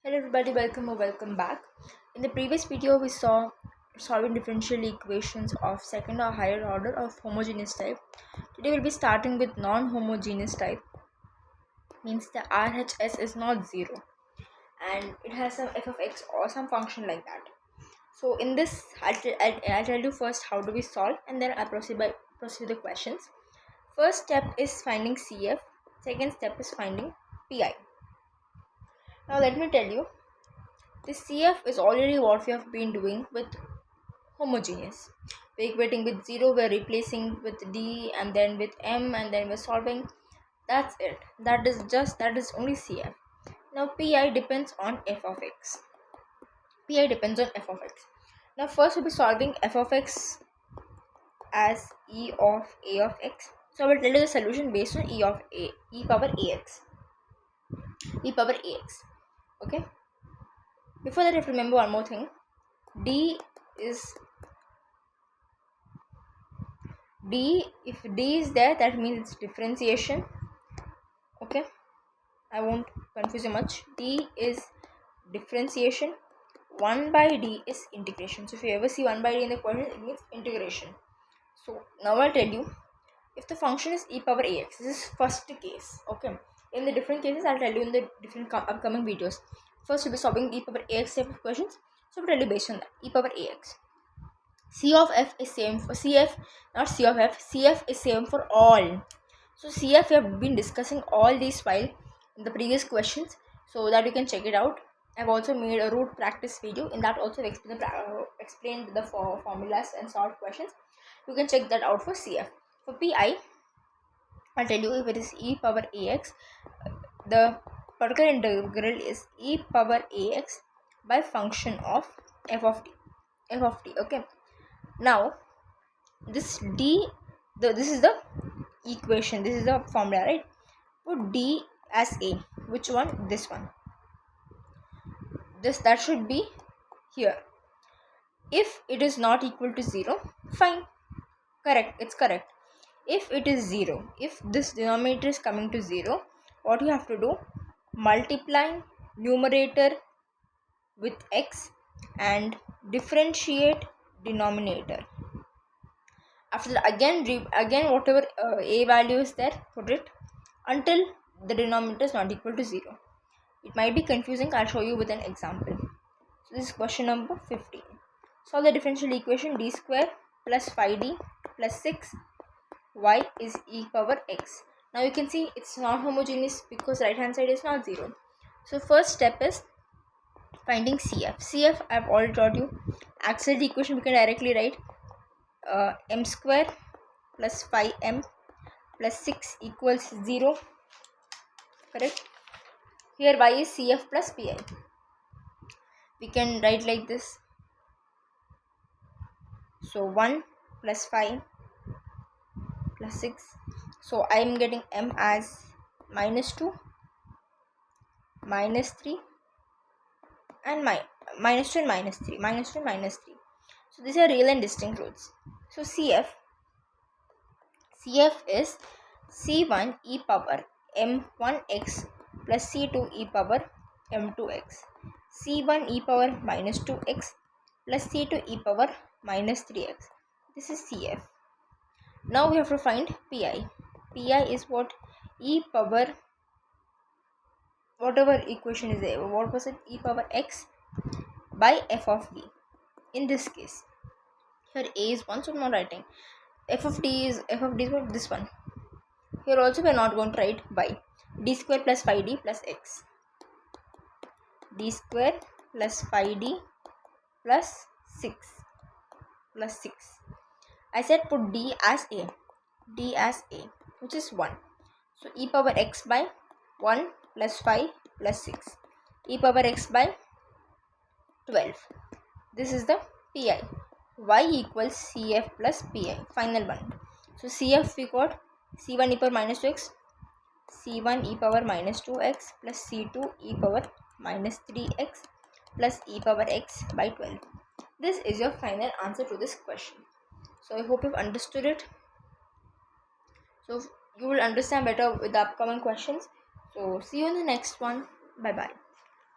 Hello everybody, welcome or welcome back. In the previous video we saw solving differential equations of second or higher order of homogeneous type. Today we'll be starting with non-homogeneous type, means the RHS is not 0 and it has some f of x or some function like that. So in this I'll tell you first how do we solve, and then I'll proceed with the questions. First step is finding CF, second step is finding PI. Now let me tell you, this CF is already what we have been doing with homogeneous. We're equating with 0, we're replacing with D and then with M and then we're solving. That's it. That is only CF. Now PI depends on f of x. PI depends on f of x. Now first we'll be solving f of x as e of a of x. So I will tell you the solution based on e power ax. E power ax. Okay. Before that, you have to remember one more thing. D, if D is there, that means it's differentiation. Okay, I won't confuse you much. D is differentiation. 1 by D is integration. So if you ever see 1 by D in the question, it means integration. So now I'll tell you, if the function is e power ax, this is first case. Okay, in the different cases I'll tell you in the different upcoming videos. First we'll be solving e power ax type of questions, so we'll tell you based on that. E power ax, c of f is same for cf, not c of f. Cf is same for all. So cf we have been discussing all these while in the previous questions, so that you can check it out. I've also made a root practice video. In that also explained the formulas and solved questions. You can check that out for cf. For pi, I'll tell you, if it is e power ax, the particular integral is e power ax by function of f of t. Okay, now this d, this is the equation, this is the formula, right? Put d as a. Which one? This one. That should be here. If it is not equal to 0, fine, correct, it's correct. If it is 0, if this denominator is coming to 0, what you have to do? Multiply numerator with x and differentiate denominator. After that, again whatever a value is there, put it until the denominator is not equal to 0. It might be confusing. I'll show you with an example. So this is question number 15. Solve the differential equation d square plus 5d plus 6y is e power x. Now you can see it's not homogeneous because right hand side is not 0. So first step is finding CF. CF I've already taught you. Accelerated equation we can directly write m square plus 5m plus 6 equals 0. Correct. Here y is CF plus pi. We can write like this. So 1 plus 5 plus 6. So I am getting m as minus 2, minus 3 and minus 2 and minus 3, minus 2 and minus 3. So these are real and distinct roots. So CF is c1 e power m1x plus c2 e power m2x, c1 e power minus 2x plus c2 e power minus 3x. This is CF. Now we have to find PI. PI is what? E power, whatever equation is there, what was it? E power x by f of d. In this case, here a is 1, so I'm not writing. F of d is what? This one. Here also we are not going to write by. D square plus 5d plus x. D square plus 5d plus 6 plus 6. I said put d as a. D as a, which is 1. So e power x by 1 plus 5 plus 6. E power x by 12. This is the pi. Y equals CF plus pi. Final one. So CF we got C1 e power minus 2x, C1 e power minus 2x plus C2 e power minus 3x plus e power x by 12. This is your final answer to this question. So I hope you've understood it. So you will understand better with the upcoming questions. So see you in the next one. Bye bye.